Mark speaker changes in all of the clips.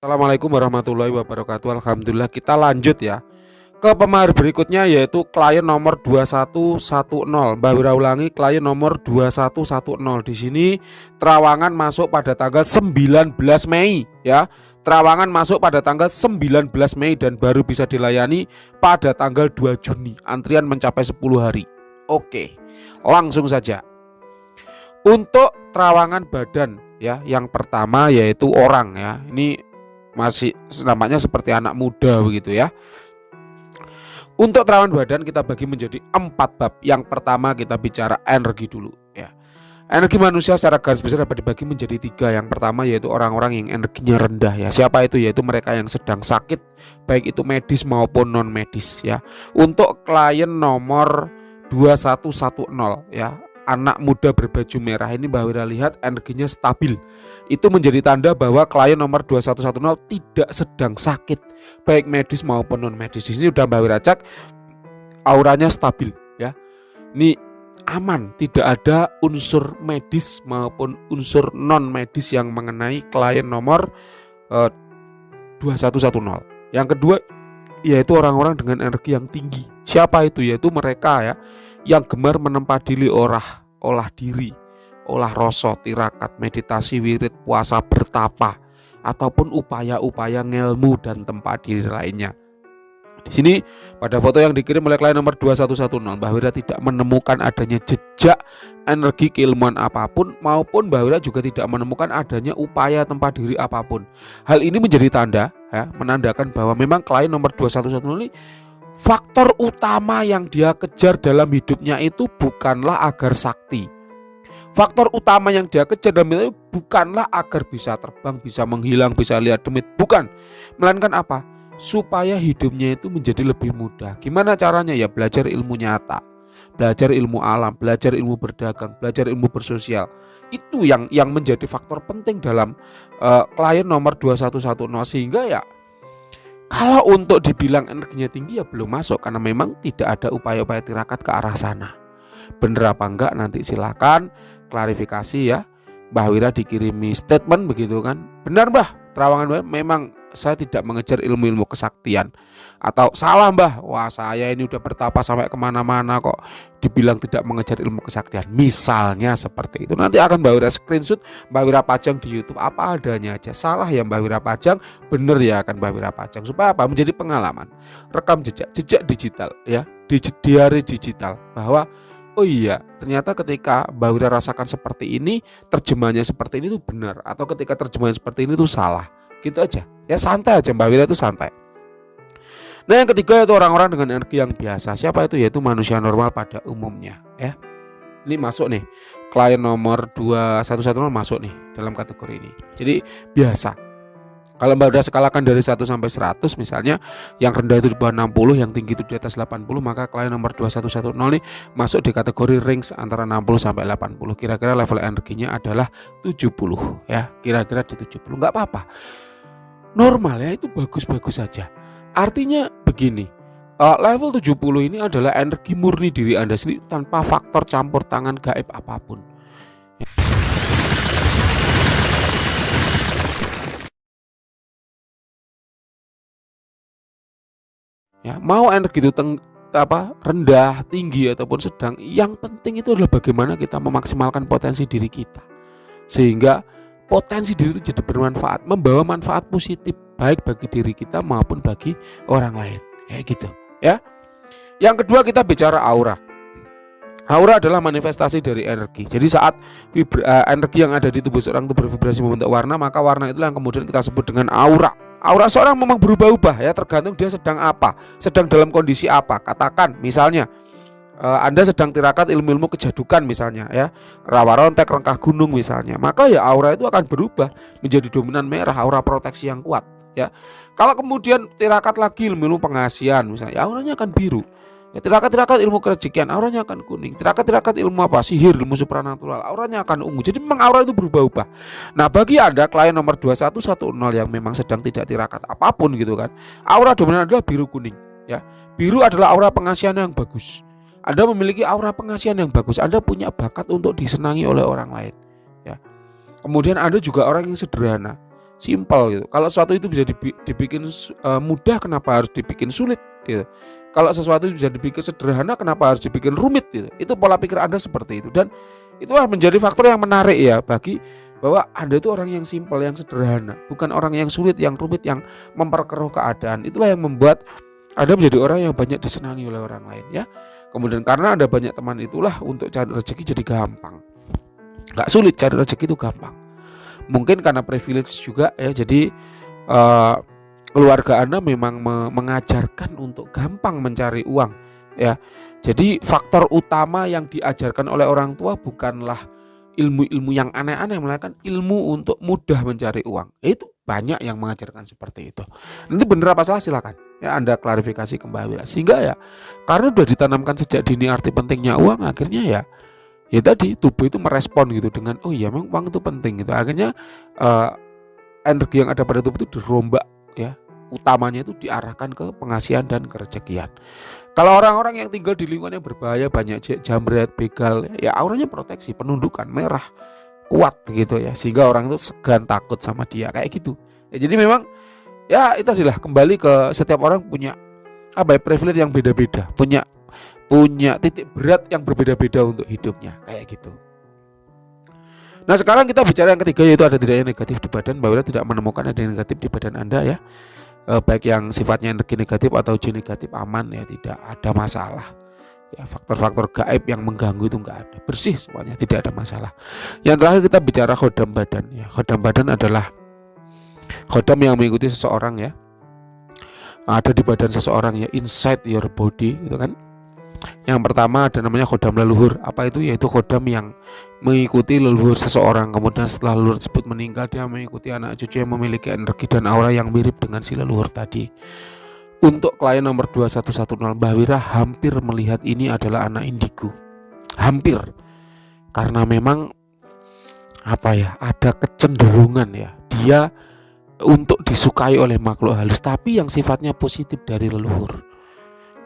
Speaker 1: Assalamualaikum warahmatullahi wabarakatuh. Alhamdulillah, kita lanjut ya ke pemahar berikutnya, yaitu klien nomor 2110. Mbak Wira ulangi, klien nomor 2110. Di sini terawangan masuk pada tanggal 19 Mei ya. Terawangan masuk pada tanggal 19 Mei dan baru bisa dilayani pada tanggal 2 Juni. Antrian mencapai 10 hari. Oke, langsung saja. Untuk terawangan badan ya, yang pertama yaitu orang ya. Ini masih namanya seperti anak muda begitu ya. Untuk terawangan badan kita bagi menjadi 4 bab. Yang pertama kita bicara energi dulu ya. Energi manusia secara garis besar dapat dibagi menjadi 3. Yang pertama yaitu orang-orang yang energinya rendah ya. Siapa itu? Yaitu mereka yang sedang sakit, baik itu medis maupun non medis ya. Untuk klien nomor 2110 ya, anak muda berbaju merah ini Mbak Wira lihat energinya stabil. Itu menjadi tanda bahwa klien nomor 2110 tidak sedang sakit, baik medis maupun non medis. Di sini udah Mbak Wira cek, auranya stabil ya. Ini aman, tidak ada unsur medis maupun unsur non medis yang mengenai klien nomor 2110. Yang kedua yaitu orang-orang dengan energi yang tinggi. Siapa itu? Yaitu mereka ya yang gemar menempa diri olah diri, olah rasa, tirakat, meditasi, wirid, puasa, bertapa, ataupun upaya-upaya ngelmu dan tempat diri lainnya. Di sini pada foto yang dikirim oleh klien nomor 2110, Mbak Wira tidak menemukan adanya jejak energi keilmuan apapun, maupun Mbak Wira juga tidak menemukan adanya upaya tempat diri apapun. Hal ini menjadi tanda ya, menandakan bahwa memang klien nomor 2110 ini faktor utama yang dia kejar dalam hidupnya itu bukanlah agar sakti. Faktor utama yang dia kejar dalam hidupnya bukanlah agar bisa terbang, bisa menghilang, bisa lihat demit. Bukan. Melainkan apa? Supaya hidupnya itu menjadi lebih mudah. Gimana caranya? Ya belajar ilmu nyata, belajar ilmu alam, belajar ilmu berdagang, belajar ilmu bersosial. Itu yang menjadi faktor penting dalam klien nomor 2110. Sehingga ya, kalau untuk dibilang energinya tinggi ya belum masuk, karena memang tidak ada upaya-upaya tirakat ke arah sana. Bener apa enggak nanti silakan klarifikasi ya. Mbah Wira dikirimi statement begitu kan. Benar Mbah, terawangan memang saya tidak mengejar ilmu-ilmu kesaktian. Atau salah Mbah, wah saya ini udah bertapa sampai kemana-mana kok dibilang tidak mengejar ilmu kesaktian. Misalnya seperti itu. Nanti akan Mbah Wira screenshot, Mbah Wira pajang di YouTube apa adanya aja. Salah ya Mbah Wira pajang, bener ya akan Mbah Wira pajang. Supaya apa? Menjadi pengalaman. Rekam jejak digital ya, di diary digital, bahwa oh iya, ternyata ketika Mbak Wira rasakan seperti ini, terjemahannya seperti ini tuh benar, atau ketika terjemahan seperti ini tuh salah. Gitu aja. Ya santai aja, Mbak Wira itu santai. Nah, yang ketiga itu orang-orang dengan energi yang biasa. Siapa itu? Yaitu manusia normal pada umumnya, ya. Ini masuk nih. Klien nomor 2110 masuk nih dalam kategori ini. Jadi biasa. Kalau Mbak udah skalakan dari 1 sampai 100 misalnya, yang rendah itu di bawah 60, yang tinggi itu di atas 80, maka klien nomor 2110 nih masuk di kategori range antara 60 sampai 80. Kira-kira level energinya adalah 70 ya, kira-kira di 70. Enggak apa-apa. Normal ya, itu bagus-bagus saja. Artinya begini, level 70 ini adalah energi murni diri Anda sendiri tanpa faktor campur tangan gaib apapun. Ya, mau energi itu rendah, tinggi ataupun sedang, yang penting itu adalah bagaimana kita memaksimalkan potensi diri kita, sehingga potensi diri itu jadi bermanfaat, membawa manfaat positif baik bagi diri kita maupun bagi orang lain, kayak gitu ya. Yang kedua kita bicara aura. Aura adalah manifestasi dari energi. Jadi saat energi yang ada di tubuh seorang itu bervibrasi membentuk warna, maka warna itulah yang kemudian kita sebut dengan aura. Aura seorang memang berubah-ubah ya, tergantung dia sedang apa, sedang dalam kondisi apa. Katakan misalnya Anda sedang tirakat ilmu-ilmu kejadukan misalnya ya, rawa rontek, rengkah gunung misalnya, maka ya aura itu akan berubah menjadi dominan merah, aura proteksi yang kuat ya. Kalau kemudian tirakat lagi ilmu-ilmu pengasihan misalnya, ya auranya akan biru. Ya, tirakat ilmu kerejekian, auranya akan kuning. Tirakat ilmu apa? Sihir, ilmu supranatural, auranya akan ungu. Jadi memang aura itu berubah-ubah. Nah, bagi Anda klien nomor 2110 yang memang sedang tidak tirakat apapun gitu kan, aura dominan adalah biru kuning ya. Biru adalah aura pengasihan yang bagus. Anda memiliki aura pengasihan yang bagus. Anda punya bakat untuk disenangi oleh orang lain ya. Kemudian Anda juga orang yang sederhana. Simpel gitu. Kalau sesuatu itu bisa dibikin mudah, kenapa harus dibikin sulit gitu. Kalau sesuatu bisa dibikin sederhana, kenapa harus dibikin rumit gitu. Itu pola pikir Anda seperti itu, dan itulah menjadi faktor yang menarik ya bagi bahwa Anda itu orang yang simpel, yang sederhana, bukan orang yang sulit, yang rumit, yang memperkeruh keadaan. Itulah yang membuat Anda menjadi orang yang banyak disenangi oleh orang lain ya. Kemudian karena Anda banyak teman, itulah untuk cari rezeki jadi gampang. Gak sulit, cari rezeki itu gampang. Mungkin karena privilege juga ya, jadi keluarga Anda memang mengajarkan untuk gampang mencari uang ya. Jadi faktor utama yang diajarkan oleh orang tua bukanlah ilmu-ilmu yang aneh-aneh, melainkan ilmu untuk mudah mencari uang. Itu banyak yang mengajarkan seperti itu. Nanti benar apa salah silakan ya Anda klarifikasi ke Mbak Wira. Sehingga ya karena sudah ditanamkan sejak dini arti pentingnya uang, akhirnya ya tadi tubuh itu merespon gitu dengan oh iya memang uang itu penting gitu. Akhirnya energi yang ada pada tubuh itu dirombak ya, utamanya itu diarahkan ke pengasihan dan kerezekian. Kalau orang-orang yang tinggal di lingkungan yang berbahaya, banyak jambret, begal, ya auranya proteksi, penundukan, merah, kuat gitu ya, sehingga orang itu segan takut sama dia kayak gitu ya. Jadi memang ya itu adalah kembali ke setiap orang punya privilege yang beda-beda, punya titik berat yang berbeda-beda untuk hidupnya kayak gitu. Nah sekarang kita bicara yang ketiga, yaitu ada tidaknya negatif di badan. Mbak Wira tidak menemukan ada yang negatif di badan Anda ya, baik yang sifatnya energi negatif atau jin negatif, aman ya, tidak ada masalah ya. Faktor-faktor gaib yang mengganggu itu enggak ada, bersih semuanya, tidak ada masalah. Yang terakhir kita bicara khodam badan ya. Khodam badan adalah khodam yang mengikuti seseorang ya, ada di badan seseorang ya, inside your body gitu kan. Yang pertama ada namanya khodam leluhur. Apa itu? Yaitu khodam yang mengikuti leluhur seseorang. Kemudian setelah leluhur tersebut meninggal, dia mengikuti anak cucu yang memiliki energi dan aura yang mirip dengan si leluhur tadi. Untuk klien nomor 2110, Mbak Wira hampir melihat ini adalah anak indigo. Hampir. Karena memang ada kecenderungan ya, dia untuk disukai oleh makhluk halus, tapi yang sifatnya positif dari leluhur.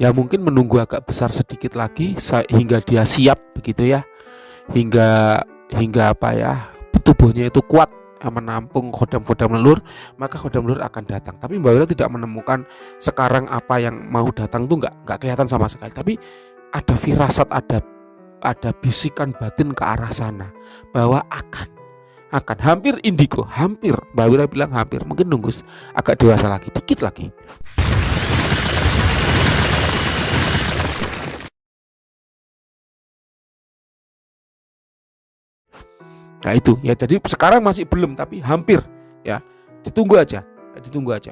Speaker 1: Ya mungkin menunggu agak besar sedikit lagi hingga dia siap begitu ya, hingga tubuhnya itu kuat menampung khodam-khodam leluhur, maka khodam leluhur akan datang. Tapi Mbak Wira tidak menemukan sekarang apa yang mau datang tuh nggak kelihatan sama sekali. Tapi ada firasat, ada bisikan batin ke arah sana bahwa akan hampir indigo, hampir. Mbak Wira bilang hampir, mungkin nunggu agak dewasa lagi, dikit lagi. Nah itu ya, jadi sekarang masih belum, tapi hampir ya, ditunggu aja.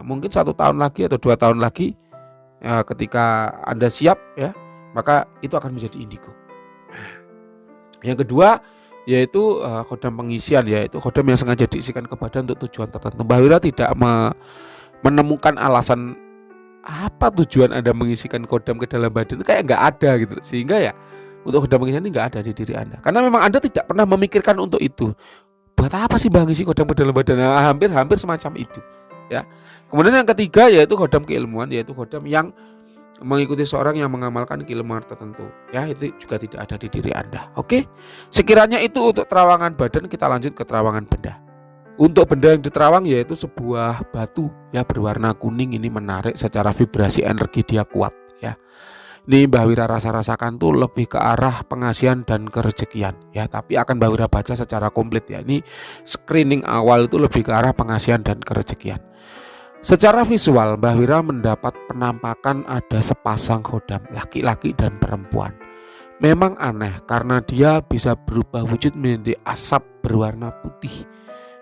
Speaker 1: Mungkin 1 tahun lagi atau 2 tahun lagi ya, ketika Anda siap ya, maka itu akan menjadi indigo. Yang kedua yaitu khodam pengisian, yaitu khodam yang sengaja diisikan ke badan untuk tujuan tertentu. Mbak Wira tidak menemukan alasan apa tujuan Anda mengisikan khodam ke dalam badan, itu kayak nggak ada gitu, sehingga ya untuk khodam pengisian ini nggak ada di diri Anda, karena memang Anda tidak pernah memikirkan untuk itu. Buat apa sih mengisi khodam ke dalam badan? Nah, hampir semacam itu ya. Kemudian yang ketiga yaitu khodam keilmuan, yaitu khodam yang mengikuti seorang yang mengamalkan keilmuan tertentu ya, itu juga tidak ada di diri Anda. Oke, sekiranya itu untuk terawangan badan, kita lanjut ke terawangan benda. Untuk benda yang diterawang yaitu sebuah batu ya, berwarna kuning. Ini menarik, secara vibrasi energi dia kuat ya. Ini Mbak Wira rasakan tuh lebih ke arah pengasihan dan kerezekian ya, tapi akan Mbak Wira baca secara komplit ya. Ini screening awal itu lebih ke arah pengasihan dan kerezekian. Secara visual Mbak Wira mendapat penampakan ada sepasang khodam, laki-laki dan perempuan. Memang aneh karena dia bisa berubah wujud menjadi asap berwarna putih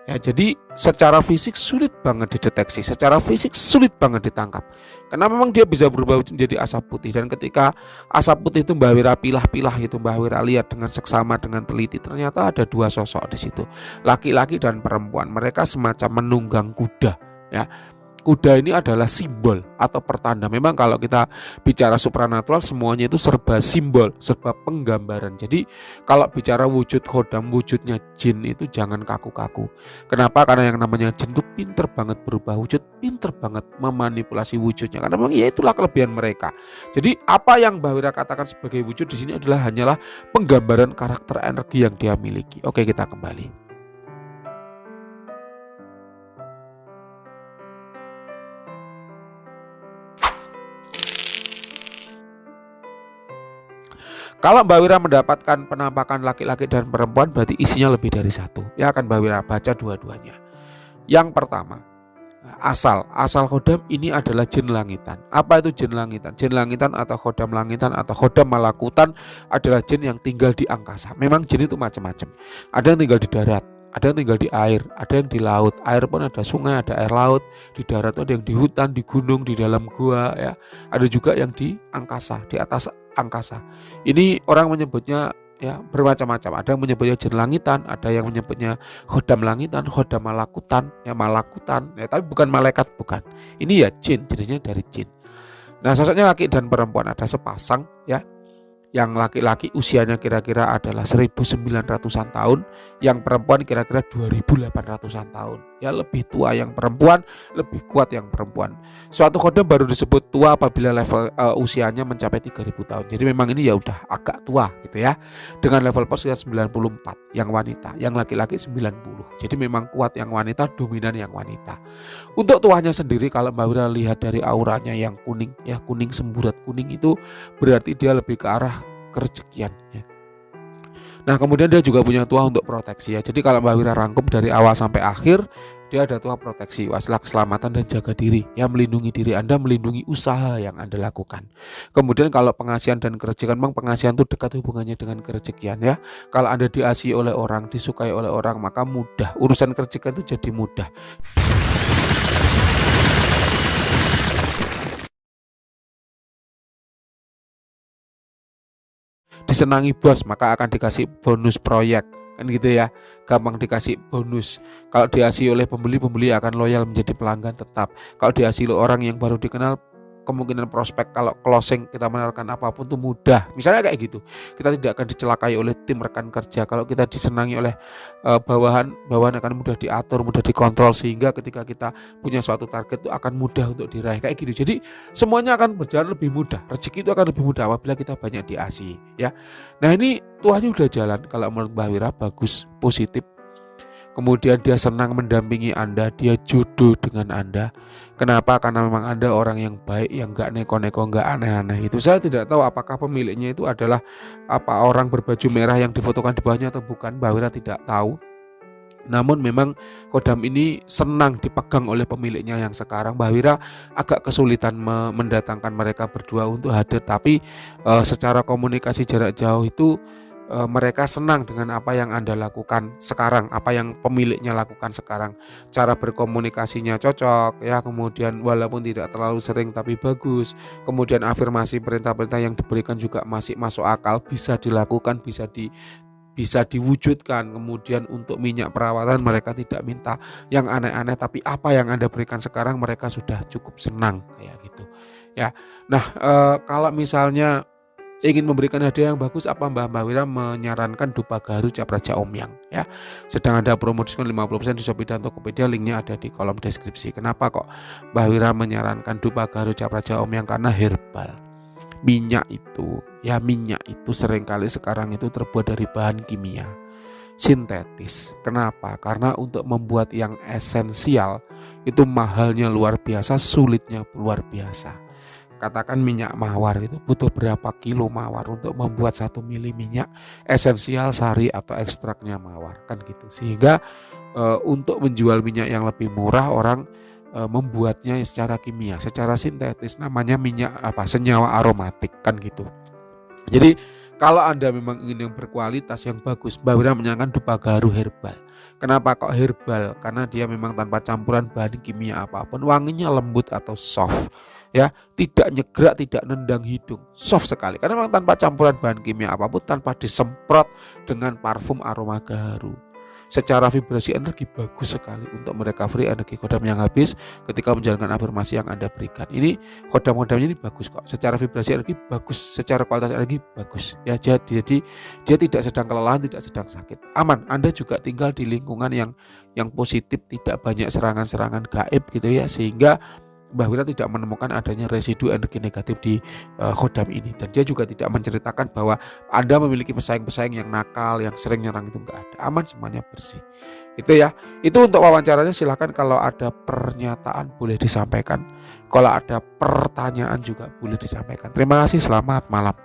Speaker 1: ya. Jadi secara fisik sulit banget dideteksi, secara fisik sulit banget ditangkap, karena memang dia bisa berubah wujud menjadi asap putih. Dan ketika asap putih itu Mbak Wira pilah-pilah itu, Mbak Wira lihat dengan seksama, dengan teliti, ternyata ada 2 sosok di situ, laki-laki dan perempuan. Mereka semacam menunggang kuda ya. Kuda ini adalah simbol atau pertanda. Memang kalau kita bicara supranatural semuanya itu serba simbol, serba penggambaran. Jadi kalau bicara wujud khodam, wujudnya jin itu jangan kaku-kaku. Kenapa? Karena yang namanya jin itu pinter banget berubah wujud, pinter banget memanipulasi wujudnya. Karena memang ya itulah kelebihan mereka. Jadi apa yang Mbak Wira katakan sebagai wujud di sini hanyalah penggambaran karakter energi yang dia miliki. Oke, kita kembali. Kalau Mbak Wira mendapatkan penampakan laki-laki dan perempuan berarti isinya lebih dari satu. Ya akan Mbak Wira baca dua-duanya. Yang pertama, asal khodam ini adalah jin langitan. Apa itu jin langitan? Jin langitan atau khodam malakutan adalah jin yang tinggal di angkasa. Memang jin itu macam-macam. Ada yang tinggal di darat, ada yang tinggal di air, ada yang di laut. Air pun ada sungai, ada air laut. Di darat ada yang di hutan, di gunung, di dalam gua ya. Ada juga yang di angkasa, di atas angkasa. Ini orang menyebutnya ya bermacam-macam. Ada yang menyebutnya jin langitan, ada yang menyebutnya khodam langitan, khodam malakutan ya, tapi bukan malaikat, bukan. Ini ya jin, jenisnya dari jin. Nah, sosoknya laki dan perempuan, ada sepasang ya. Yang laki-laki usianya kira-kira adalah 1900-an tahun, yang perempuan kira-kira 2800-an tahun. Ya, lebih tua yang perempuan, lebih kuat yang perempuan. Suatu khodam baru disebut tua apabila level usianya mencapai 3000 tahun. Jadi memang ini ya udah agak tua gitu ya. Dengan level pos 94 yang wanita, yang laki-laki 90. Jadi memang kuat yang wanita, dominan yang wanita. Untuk tuanya sendiri kalau Mbak Wira lihat dari auranya yang kuning ya, kuning semburat kuning, itu berarti dia lebih ke arah kerejekian ya. Nah, kemudian dia juga punya tuah untuk proteksi ya. Jadi kalau Mbak Wira rangkum dari awal sampai akhir, dia ada tuah proteksi, wasilah keselamatan dan jaga diri ya, melindungi diri Anda, melindungi usaha yang Anda lakukan. Kemudian kalau pengasihan dan kerejekan, memang pengasihan itu dekat hubungannya dengan kerejekian ya. Kalau Anda diasihi oleh orang, disukai oleh orang, maka mudah, urusan kerejekan itu jadi mudah. Disenangi bos, maka akan dikasih bonus proyek, kan gitu ya, gampang dikasih bonus. Kalau diasihi oleh pembeli akan loyal menjadi pelanggan tetap. Kalau diasihi oleh orang yang baru dikenal, kemungkinan prospek kalau closing kita menawarkan apapun itu mudah. Misalnya kayak gitu, kita tidak akan dicelakai oleh tim rekan kerja. Kalau kita disenangi oleh bawahan akan mudah diatur, mudah dikontrol, sehingga ketika kita punya suatu target itu akan mudah untuk diraih kayak gitu. Jadi semuanya akan berjalan lebih mudah, rezeki itu akan lebih mudah apabila kita banyak diasihi ya. Nah, ini tuahnya udah jalan, kalau menurut Mbak Wira bagus, positif. Kemudian dia senang mendampingi Anda, dia jodoh dengan Anda. Kenapa? Karena memang Anda orang yang baik, yang gak neko-neko, gak aneh-aneh. Itu saya tidak tahu apakah pemiliknya itu adalah orang berbaju merah yang difotokan di bawahnya atau bukan. Mbak Wira tidak tahu. Namun memang khodam ini senang dipegang oleh pemiliknya yang sekarang. Mbak Wira agak kesulitan mendatangkan mereka berdua untuk hadir, tapi secara komunikasi jarak jauh itu mereka senang dengan apa yang Anda lakukan sekarang, apa yang pemiliknya lakukan sekarang. Cara berkomunikasinya cocok ya, kemudian walaupun tidak terlalu sering tapi bagus. Kemudian afirmasi perintah-perintah yang diberikan juga masih masuk akal, bisa dilakukan, bisa diwujudkan. Kemudian untuk minyak perawatan mereka tidak minta yang aneh-aneh, tapi apa yang Anda berikan sekarang mereka sudah cukup senang kayak gitu ya. Nah, kalau misalnya ingin memberikan hadiah yang bagus, apa Mbak Wira menyarankan dupa garu cap raja omyang ya. Sedang ada promo diskon 50% di Shopee dan Tokopedia, linknya ada di kolom deskripsi. Kenapa kok Mbak Wira menyarankan dupa garu cap raja omyang? Karena herbal. Minyak itu seringkali sekarang itu terbuat dari bahan kimia sintetis. Kenapa? Karena untuk membuat yang esensial itu mahalnya luar biasa, sulitnya luar biasa. Katakan minyak mawar itu butuh berapa kilo mawar untuk membuat 1 mili minyak esensial sari atau ekstraknya mawar, kan gitu. Sehingga untuk menjual minyak yang lebih murah, orang membuatnya secara kimia, secara sintetis, namanya minyak senyawa aromatik, kan gitu. Jadi kalau Anda memang ingin yang berkualitas, yang bagus, Mbak Wira menyarankan dupa garu herbal. Kenapa kok herbal? Karena dia memang tanpa campuran bahan kimia apapun, wanginya lembut atau soft ya, tidak nyegrak, tidak nendang hidung, soft sekali. Karena memang tanpa campuran bahan kimia apapun, tanpa disemprot dengan parfum aroma garu. Secara vibrasi energi bagus sekali untuk merecovery energi khodam yang habis ketika menjalankan afirmasi yang Anda berikan. Ini khodam-khodamnya ini bagus kok. Secara vibrasi energi bagus, secara kualitas energi bagus. Ya, jadi dia tidak sedang kelelahan, tidak sedang sakit. Aman. Anda juga tinggal di lingkungan yang positif, tidak banyak serangan-serangan gaib gitu ya, sehingga Mbak Wira tidak menemukan adanya residu energi negatif di khodam ini. Dan dia juga tidak menceritakan bahwa Anda memiliki pesaing-pesaing yang nakal, yang sering nyerang, itu enggak ada. Aman, semuanya bersih. Itu ya. Itu untuk wawancaranya. Silahkan kalau ada pernyataan boleh disampaikan. Kalau ada pertanyaan juga boleh disampaikan. Terima kasih, selamat malam.